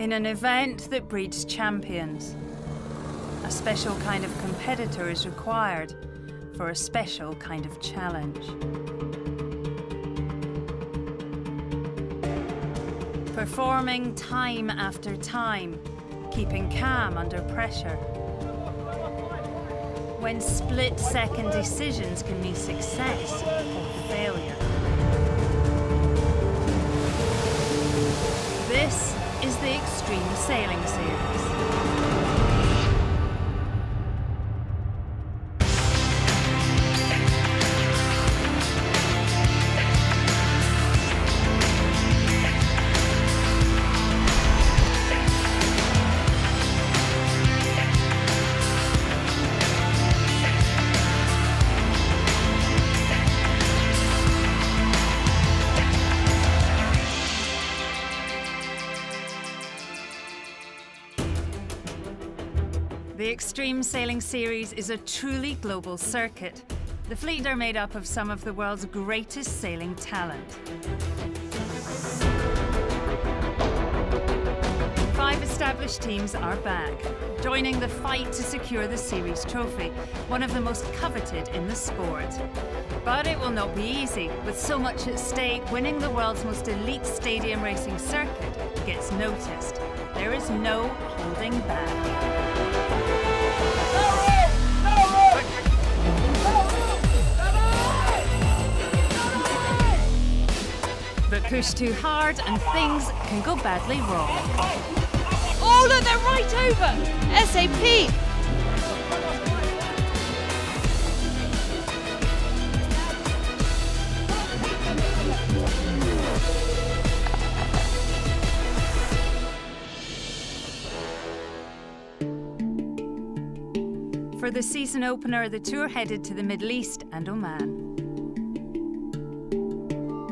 In an event that breeds champions, a special kind of competitor is required for a special kind of challenge. Performing time after time, keeping calm under pressure. When split-second decisions can mean success or failure. This is the Extreme Sailing Series. The Extreme Sailing Series is a truly global circuit. The fleet are made up of some of the world's greatest sailing talent. 5 established teams are back, joining the fight to secure the series trophy, one of the most coveted in the sport. But it will not be easy. With so much at stake, winning the world's most elite stadium racing circuit gets noticed. There is no holding back. But push too hard and things can go badly wrong. Oh look, they're right over! SAP! For the season opener, the tour headed to the Middle East and Oman.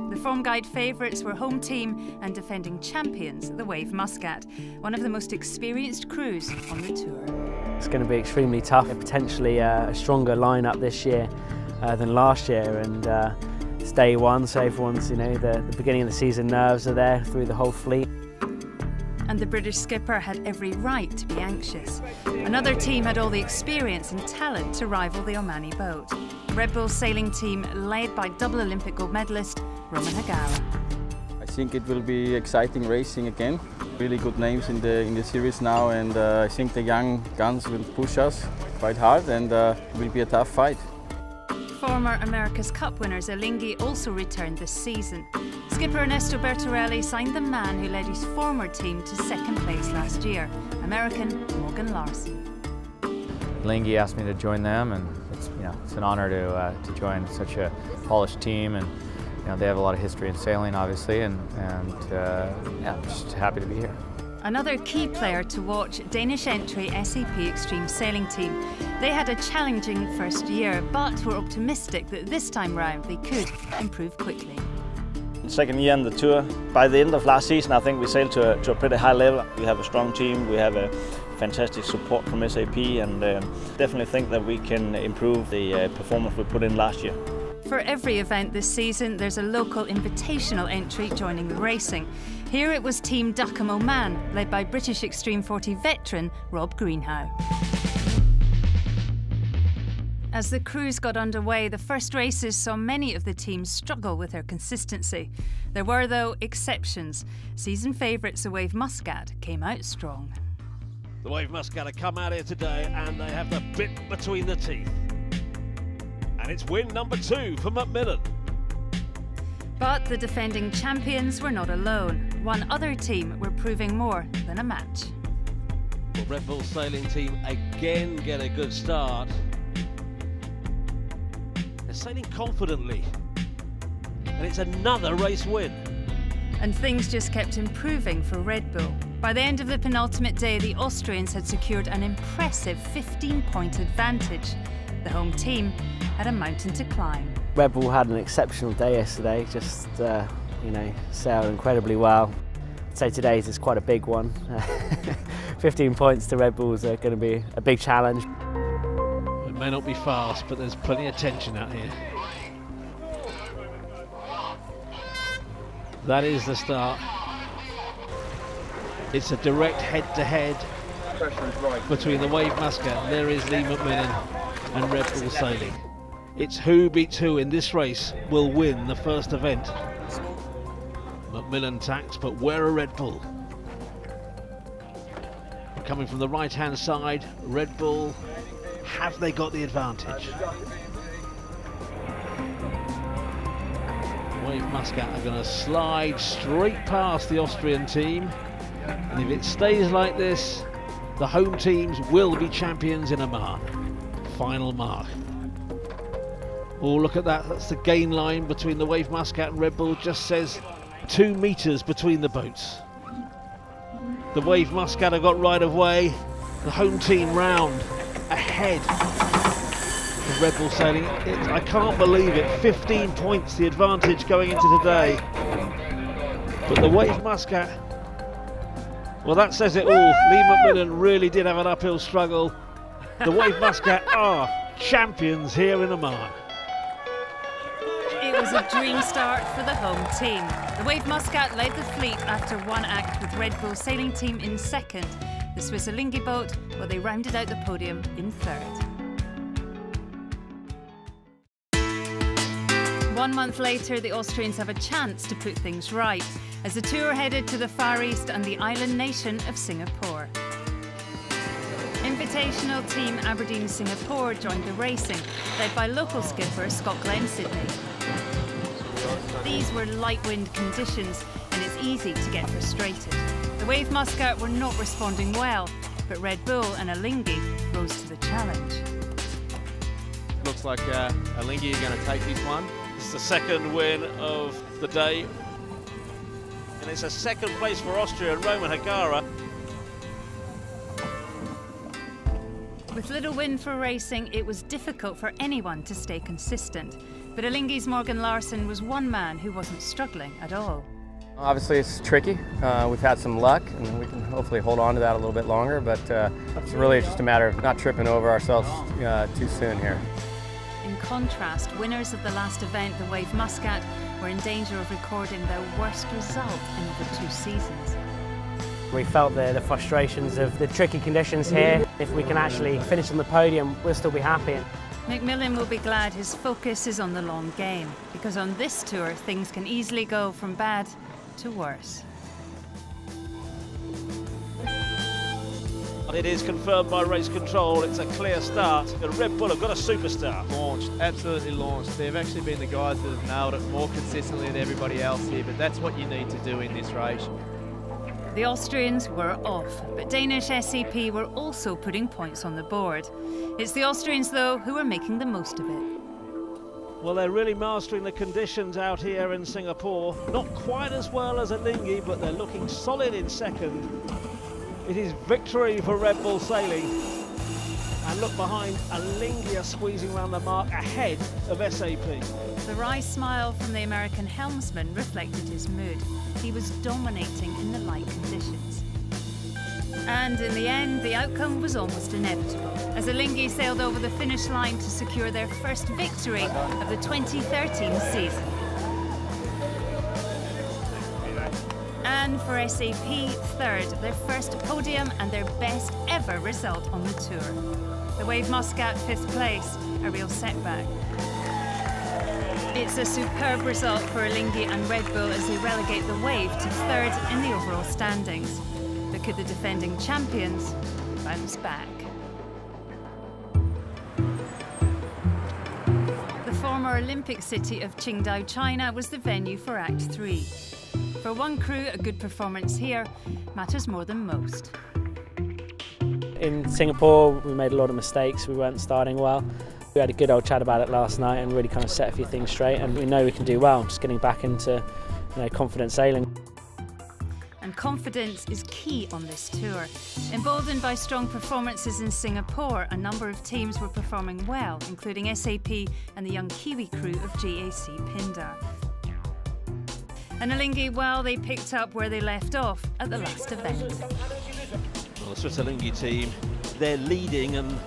The Form Guide favourites were home team and defending champions, the Wave Muscat, one of the most experienced crews on the tour. It's going to be extremely tough, potentially a stronger lineup this year than last year, and it's day one, so everyone's, the beginning of the season nerves are there through the whole fleet. And the British skipper had every right to be anxious. Another team had all the experience and talent to rival the Omani boat. Red Bull's sailing team, led by double Olympic gold medalist Roman Hagala. I think it will be exciting racing again. Really good names in the series now, and I think the young guns will push us quite hard, and it will be a tough fight. Former America's Cup winners Alinghi also returned this season. Skipper Ernesto Bertorelli signed the man who led his former team to second place last year, American Morgan Larson. Alinghi asked me to join them, and it's an honor to join such a polished team, and they have a lot of history in sailing, obviously, and I'm just happy to be here. Another key player to watch, Danish entry SAP Extreme Sailing Team. They had a challenging first year, but were optimistic that this time round they could improve quickly. Second year on the tour. By the end of last season, I think we sailed to a pretty high level. We have a strong team, we have a fantastic support from SAP, and definitely think that we can improve the performance we put in last year. For every event this season, there's a local invitational entry joining the racing. Here it was Team Duckham Oman, led by British Extreme 40 veteran Rob Greenhow. As the cruise got underway, the first races saw many of the teams struggle with their consistency. There were, though, exceptions. Season favourites, the Wave Muscat, came out strong. The Wave Muscat have come out here today and they have the bit between the teeth. And it's win number 2 for Macmillan. But the defending champions were not alone. One other team were proving more than a match. Well, Red Bull sailing team again get a good start. They're sailing confidently. And it's another race win. And things just kept improving for Red Bull. By the end of the penultimate day, the Austrians had secured an impressive 15-point advantage. The home team had a mountain to climb. Red Bull had an exceptional day yesterday, just sailed incredibly well. I'd say today's is quite a big one. 15 points to Red Bull's are going to be a big challenge. It may not be fast, but there's plenty of tension out here. That is the start. It's a direct head-to-head between the Wave Muscat, and there is Lee McMillan and Red Bull Sailing. It's who beats who in this race will win the first event. McMillan tacks, but where are Red Bull? Coming from the right-hand side, Red Bull, have they got the advantage? Wave Muscat are going to slide straight past the Austrian team, and if it stays like this, the home teams will be champions in Amman. Final mark. Oh, look at that, that's the gain line between the Wave Muscat and Red Bull, just says 2 meters between the boats. The Wave Muscat have got right of way, the home team round ahead of Red Bull Sailing. I can't believe it, 15 points the advantage going into today. But the Wave Muscat, well, that says it all. Lee McMillan really did have an uphill struggle. The Wave Muscat are champions here in Amman. It was a dream start for the home team. The Wave Muscat led the fleet after one act with Red Bull Sailing team in second. The Swiss Alinghi boat, well, they rounded out the podium in third. 1 month later, the Austrians have a chance to put things right as the tour headed to the Far East and the island nation of Singapore. Invitational team Aberdeen Singapore joined the racing, led by local skipper Scott Glenn Sydney. These were light wind conditions and it's easy to get frustrated. The Wave Muscat were not responding well, but Red Bull and Alinghi rose to the challenge. Looks like Alinghi are going to take this one. It's the second win of the day, and it's a second place for Austria and Roman Hagara. With little wind for racing, it was difficult for anyone to stay consistent. But Alinghi's Morgan Larsson was one man who wasn't struggling at all. Obviously it's tricky. We've had some luck and we can hopefully hold on to that a little bit longer, but it's really just a matter of not tripping over ourselves too soon here. In contrast, winners of the last event, the Wave Muscat, were in danger of recording their worst result in over 2 seasons. We felt the frustrations of the tricky conditions here. If we can actually finish on the podium, we'll still be happy. McMillan will be glad his focus is on the long game, because on this tour things can easily go from bad to worse. It is confirmed by race control, it's a clear start, and Red Bull have got a superstar. Launched, absolutely launched. They've actually been the guys that have nailed it more consistently than everybody else here, but that's what you need to do in this race. The Austrians were off, but Danish SAP were also putting points on the board. It's the Austrians, though, who are making the most of it. Well, they're really mastering the conditions out here in Singapore. Not quite as well as Alinghi, but they're looking solid in second. It is victory for Red Bull Sailing. And look behind, Alinghi are squeezing around the mark ahead of SAP. The wry smile from the American helmsman reflected his mood. He was dominating in the light conditions. And in the end, the outcome was almost inevitable, as Alinghi sailed over the finish line to secure their first victory of the 2013 season. And for SAP, third, their first podium and their best ever result on the tour. The Wave Muscat, 5th place, a real setback. It's a superb result for Alinghi and Red Bull as they relegate the Wave to third in the overall standings. But could the defending champions bounce back? The former Olympic city of Qingdao, China was the venue for Act 3. For one crew, a good performance here matters more than most. In Singapore, we made a lot of mistakes. We weren't starting well. We had a good old chat about it last night and really kind of set a few things straight, and we know we can do well, just getting back into confident sailing. And confidence is key on this tour. Emboldened by strong performances in Singapore, a number of teams were performing well, including SAP and the young Kiwi crew of GAC Pindar. And Alinghi, well, they picked up where they left off at the last event. Well, the Swiss Alinghi team, they're leading, and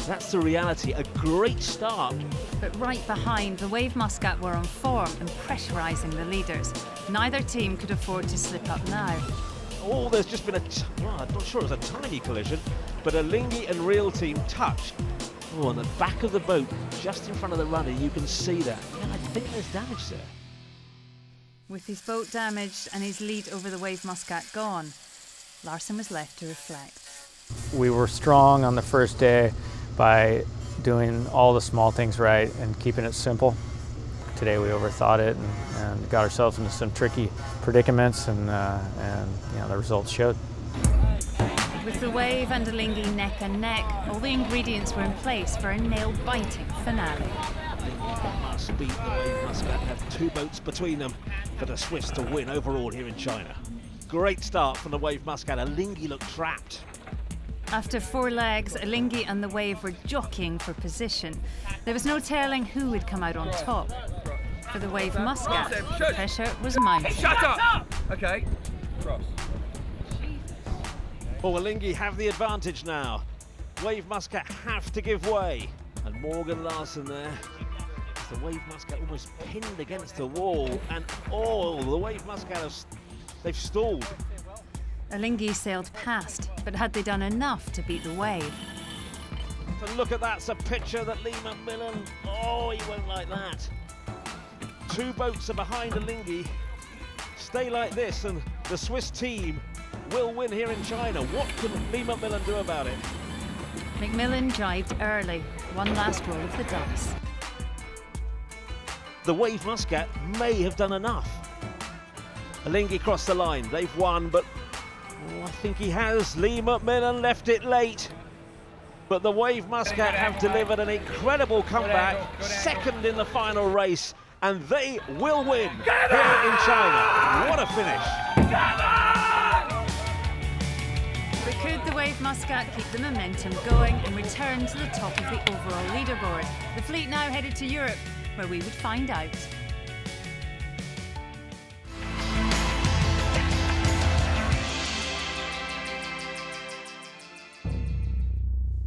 that's the reality. A great start. But right behind, the Wave Muscat were on form and pressurising the leaders. Neither team could afford to slip up now. Oh, there's just been well, I'm not sure it was a tiny collision, but a Lingy and Real team touched. Oh, on the back of the boat, just in front of the runner, you can see that. Yeah, I think there's damage there. With his boat damaged and his lead over the Wave Muscat gone, Larsen was left to reflect. We were strong on the first day by doing all the small things right and keeping it simple. Today we overthought it and got ourselves into some tricky predicaments, and you know, the results showed. With the Wave and Alinghi neck and neck, all the ingredients were in place for a nail-biting finale. Must beat the Wave Muscat and have two boats between them for the Swiss to win overall here in China. Great start from the Wave Muscat. Alinghi looked trapped. After 4 legs, Alinghi and the Wave were jockeying for position. There was no telling who would come out on top. For the Wave Muscat, the pressure was mounting. Shut up! Okay. Cross. Well, Alinghi have the advantage now. Wave Muscat have to give way. And Morgan Larsen there. The Wave Muscat almost pinned against the wall. And oh, the Wave Muscat, they've stalled. Alinghi sailed past, but had they done enough to beat the Wave? And look at that, it's a picture that Lee McMillan, oh, he went like that. 2 boats are behind Alinghi. Stay like this and the Swiss team will win here in China. What can Lee McMillan do about it? McMillan jibed early, one last roll of the dice. The Wave Muscat may have done enough. Alinghi crossed the line, they've won, but oh, I think he has. Lee McMillan left it late. But the Wave Muscat have delivered an incredible comeback, second in the final race, and they will win here in China. What a finish. But could the Wave Muscat keep the momentum going and return to the top of the overall leaderboard? The fleet now headed to Europe, where we would find out.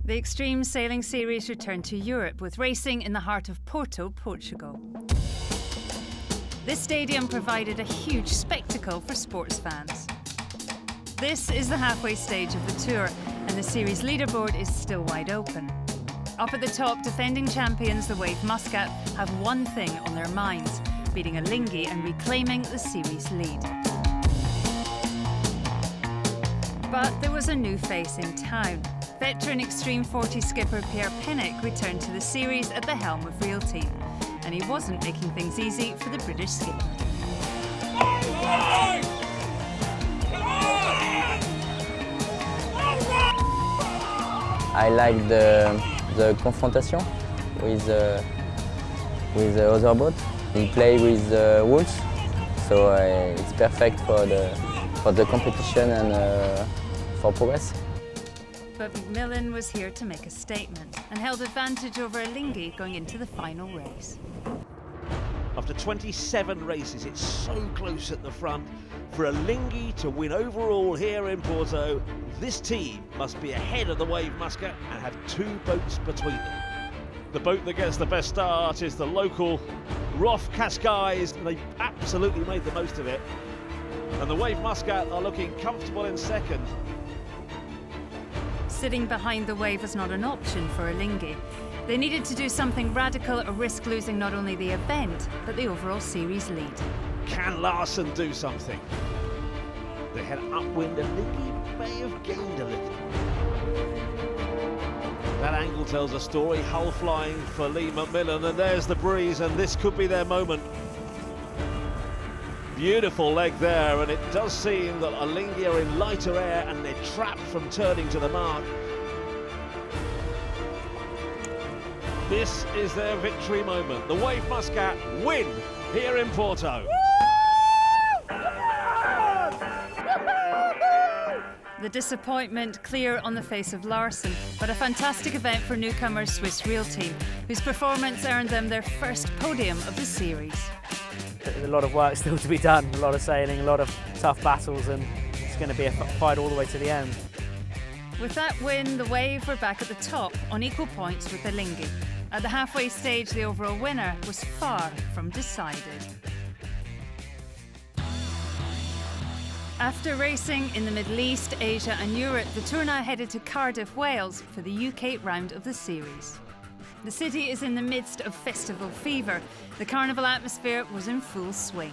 The Extreme Sailing Series returned to Europe with racing in the heart of Porto, Portugal. This stadium provided a huge spectacle for sports fans. This is the halfway stage of the tour, and the series leaderboard is still wide open. Up at the top, defending champions, the Wave Muscat, have one thing on their minds: beating Alinghi and reclaiming the series lead. But there was a new face in town. Veteran Extreme 40 skipper Pierre Pennick returned to the series at the helm of Real Team, and he wasn't making things easy for the British skipper. I like the confrontation with the other boat. He play with wolves, so it's perfect for the competition and for progress. But McMillan was here to make a statement and held advantage over Alinghi going into the final race. After 27 races, it's so close at the front. For Alinghi to win overall here in Porto, this team must be ahead of the Wave Muscat and have 2 boats between them. The boat that gets the best start is the local Roth Cascais, and they absolutely made the most of it. And the Wave Muscat are looking comfortable in second. Sitting behind the Wave was not an option for Alinghi. They needed to do something radical or risk losing not only the event, but the overall series lead. Can Larsen do something? They head upwind, and Alinghi may have gained a little. That angle tells a story, hull flying for Lee McMillan, and there's the breeze, and this could be their moment. Beautiful leg there, and it does seem that Alinghi are in lighter air and they're trapped from turning to the mark. This is their victory moment. The Wave Muscat win here in Porto. The disappointment clear on the face of Larsen, but a fantastic event for newcomer Swiss Real Team, whose performance earned them their first podium of the series. There's a lot of work still to be done, a lot of sailing, a lot of tough battles, and it's going to be a fight all the way to the end. With that win, the Wave were back at the top on equal points with Alinghi. At the halfway stage, the overall winner was far from decided. After racing in the Middle East, Asia and Europe, the Tour now headed to Cardiff, Wales for the UK round of the series. The city is in the midst of festival fever. The carnival atmosphere was in full swing.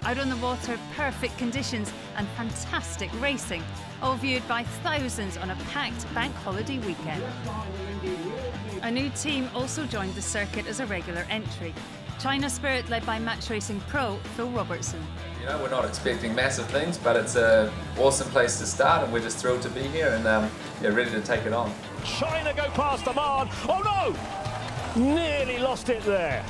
Out on the water, perfect conditions and fantastic racing, all viewed by thousands on a packed bank holiday weekend. A new team also joined the circuit as a regular entry. China Spirit, led by match racing pro Phil Robertson. You know, we're not expecting massive things, but it's an awesome place to start, and we're just thrilled to be here and yeah, ready to take it on. China go past the Marne. Oh no! Nearly lost it there.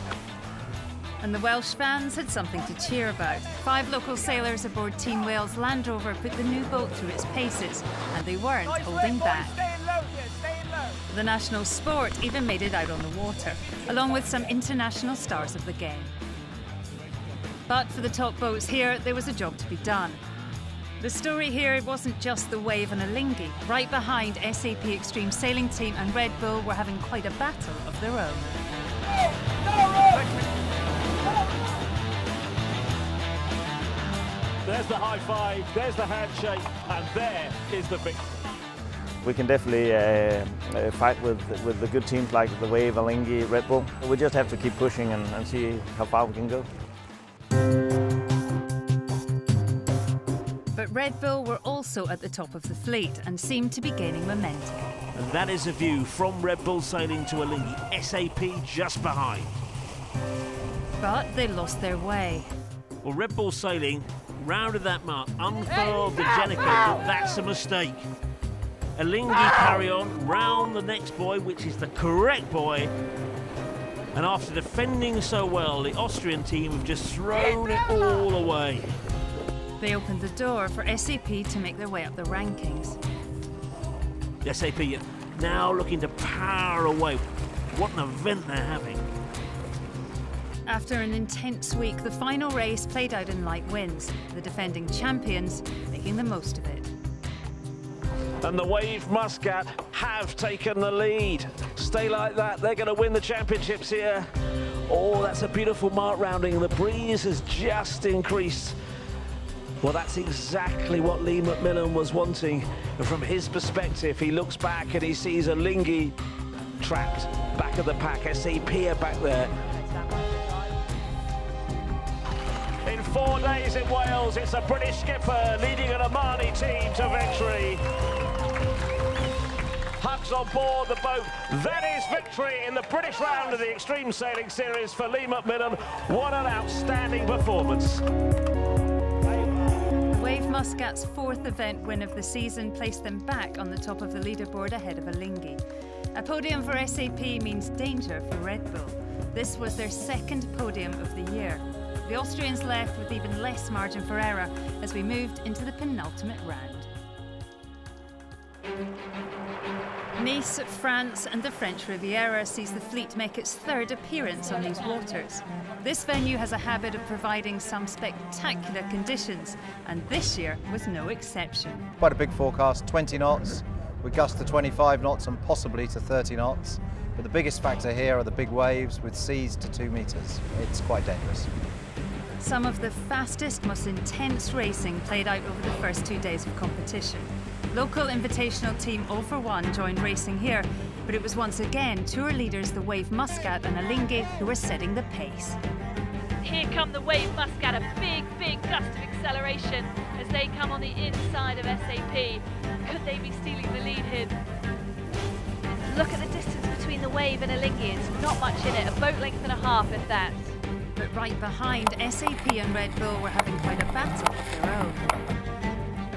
And the Welsh fans had something to cheer about. 5 local sailors aboard Team Wales Land Rover put the new boat through its paces, and they weren't holding back. The national sport even made it out on the water, along with some international stars of the game. But for the top boats here, there was a job to be done. The story here wasn't just the Wave and Alinghi. Right behind, SAP Extreme Sailing Team and Red Bull were having quite a battle of their own. There's the high five, there's the handshake, and there is the victory. We can definitely fight with the good teams like the Wave, Alinghi, Red Bull. We just have to keep pushing and see how far we can go. But Red Bull were also at the top of the fleet and seemed to be gaining momentum. And that is a view from Red Bull Sailing to Alinghi, SAP just behind. But they lost their way. Well, Red Bull Sailing rounded that mark, unfurled the Jenica, but that's a mistake. Alinghi carry on round the next buoy, which is the correct buoy. And after defending so well, the Austrian team have just thrown it all away. They opened the door for SAP to make their way up the rankings. The SAP now looking to power away. What an event they're having. After an intense week, the final race played out in light winds, the defending champions making the most of it. And the Wave Muscat have taken the lead. Stay like that, they're going to win the championships here. Oh, that's a beautiful mark rounding. The breeze has just increased. Well, that's exactly what Lee McMillan was wanting. And from his perspective, he looks back and he sees Alinghi trapped back of the pack. SAP are back there. In 4 days in Wales, it's a British skipper leading an Omani team to victory. Hugs on board the boat. That is victory in the British round of the Extreme Sailing Series for Lee McMillan. What an outstanding performance. Wave Muscat's 4th event win of the season placed them back on the top of the leaderboard ahead of Alinghi. A podium for SAP means danger for Red Bull. This was their 2nd podium of the year. The Austrians left with even less margin for error as we moved into the penultimate round. Nice, France and the French Riviera sees the fleet make its 3rd appearance on these waters. This venue has a habit of providing some spectacular conditions, and this year was no exception. Quite a big forecast, 20 knots, with gusts to 25 knots and possibly to 30 knots. But the biggest factor here are the big waves with seas to 2 meters. It's quite dangerous. Some of the fastest, most intense racing played out over the first 2 days of competition. Local invitational team All For One joined racing here, but it was once again tour leaders the Wave Muscat and Alinghi who were setting the pace. Here come the Wave Muscat, a big gust of acceleration as they come on the inside of SAP. Could they be stealing the lead here? Look at the distance between the Wave and Alinghi. It's not much in it, a boat length and a half if that. But right behind, SAP and Red Bull were having quite a battle of their own.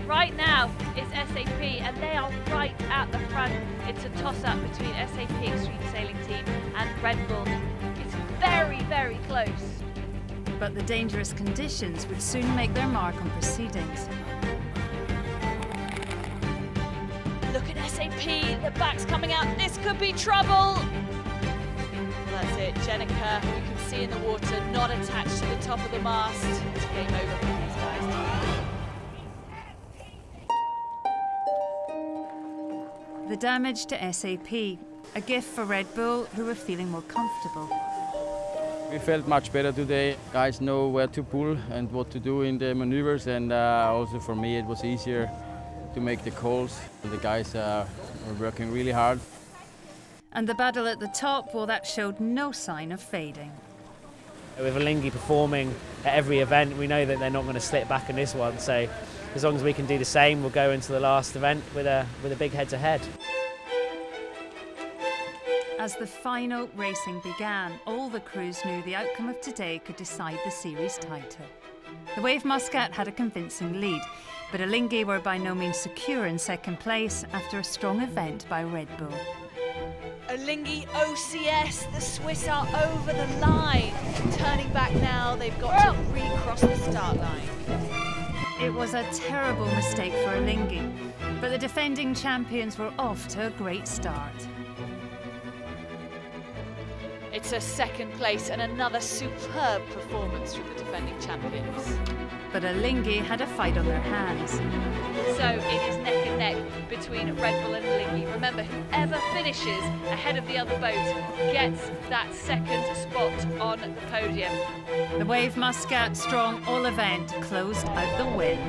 Right now, it's SAP, and they are right at the front. It's a toss-up between SAP Extreme Sailing Team and Red Bull. It's very close. But the dangerous conditions would soon make their mark on proceedings. Look at SAP, the back's coming out. This could be trouble. That's it, Jenica, you can see in the water, not attached to the top of the mast. It's game over for these guys. The damage to SAP, a gift for Red Bull, who were feeling more comfortable. We felt much better today. Guys know where to pull and what to do in the maneuvers, and also for me it was easier to make the calls. The guys were working really hard. And the battle at the top, well, that showed no sign of fading. With Alinghi performing at every event, we know that they're not going to slip back in this one, so as long as we can do the same, we'll go into the last event with a big head-to-head. As the final racing began, all the crews knew the outcome of today could decide the series title. The Wave Muscat had a convincing lead, but Alinghi were by no means secure in second place after a strong event by Red Bull. Alinghi OCS, the Swiss are over the line. Turning back now, they've got to recross the start line. It was a terrible mistake for Alinghi, but the defending champions were off to a great start. It's a second place and another superb performance from the defending champions. But Alinghi had a fight on their hands. So it is neck and neck between Red Bull and Alinghi. Remember, whoever finishes ahead of the other boat gets that second spot on the podium. The Wave Muscat Strong All event closed out the win.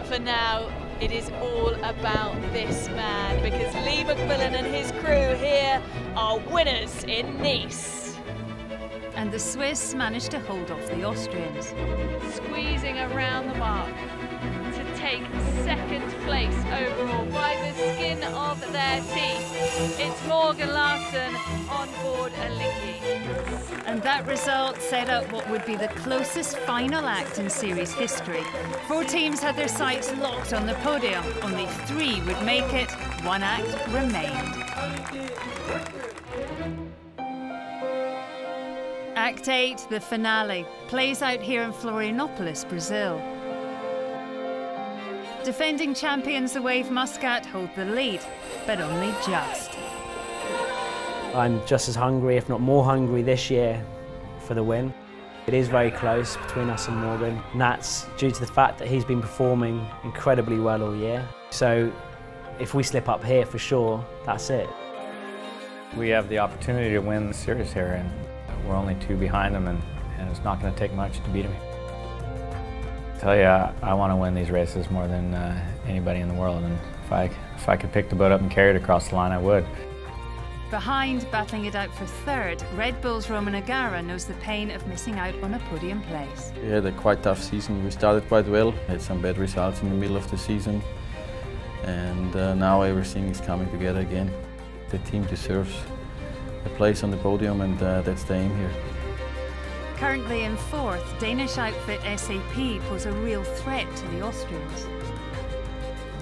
For now, it is all about this man, because Lee McMillan and his crew here are winners in Nice. And the Swiss managed to hold off the Austrians. Squeezing around the mark to take second place overall by the skin of their teeth. It's Morgan Larsen on board Alinghi. And that result set up what would be the closest final act in series history. 4 teams had their sights locked on the podium. Only 3 would make it. 1 act remained. Act 8, the finale, plays out here in Florianopolis, Brazil. Defending champions, the Wave Muscat hold the lead, but only just. I'm just as hungry, if not more hungry this year for the win. It is very close between us and Morgan, and that's due to the fact that he's been performing incredibly well all year. So if we slip up here, for sure, that's it. We have the opportunity to win the series here, and we're only 2 behind him, and it's not going to take much to beat him. I tell you, I want to win these races more than anybody in the world, and if I could pick the boat up and carry it across the line, I would. Behind, battling it out for 3rd, Red Bull's Roman O'Gara knows the pain of missing out on a podium place. We had a quite tough season. We started quite well, had some bad results in the middle of the season, and now everything is coming together again. The team deserves a place on the podium, and that's the aim here. Currently in 4th, Danish outfit SAP pose a real threat to the Austrians.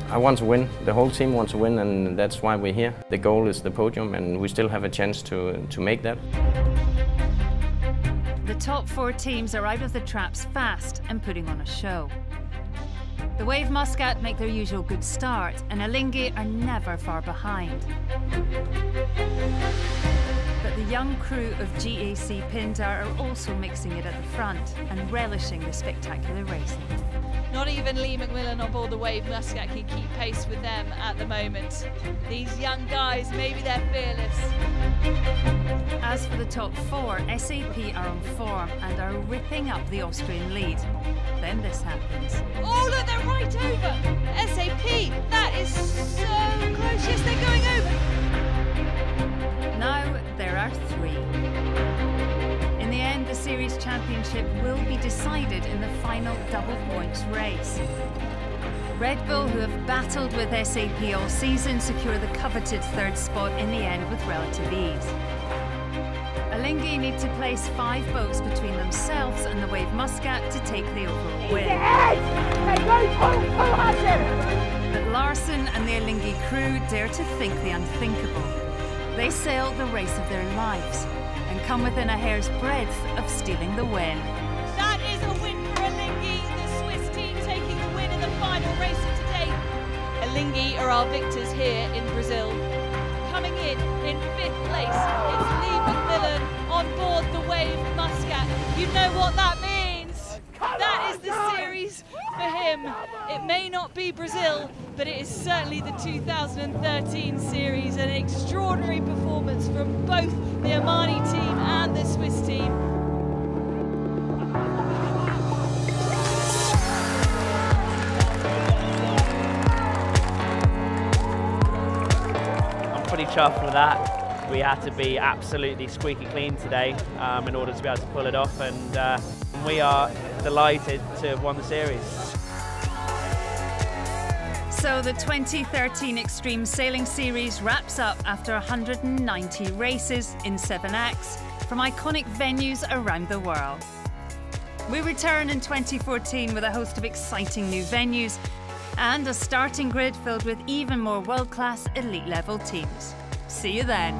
I want to win. The whole team wants to win, and that's why we're here. The goal is the podium, and we still have a chance to make that. The top 4 teams are out of the traps fast and putting on a show. The Wave Muscat make their usual good start, and Alinghi are never far behind. But the young crew of GAC Pindar are also mixing it at the front and relishing the spectacular racing. Not even Lee McMillan on board the Wave Muscat can keep pace with them at the moment. These young guys, maybe they're fearless. As for the top 4, SAP are on form and are ripping up the Austrian lead. Then this happens. Oh look, they're right over! SAP, that is so close, yes, they're going over! Now there are 3. In the end, the series championship will be decided in the final double points race. Red Bull, who have battled with SAP all season, secure the coveted 3rd spot in the end with relative ease. Alinghi need to place 5 boats between themselves and the Wave Muscat to take the overall win. But Larsen and the Alinghi crew dare to think the unthinkable. They sail the race of their lives and come within a hair's breadth of stealing the win. That is a win for Alinghi, the Swiss team taking the win in the final race of today. Alinghi are our victors here in Brazil. Coming in 5th place, it's Lee McMillan on board the Wave Muscat. You know what that means. That is the series for him. It may not be Brazil, but it is certainly the 2013 series, an extraordinary performance from both the Omani team and the Swiss team. I'm pretty chuffed with that. We had to be absolutely squeaky clean today in order to be able to pull it off, and we are delighted to have won the series. So the 2013 Extreme Sailing Series wraps up after 190 races in 7 acts from iconic venues around the world. We return in 2014 with a host of exciting new venues and a starting grid filled with even more world-class elite level teams. See you then.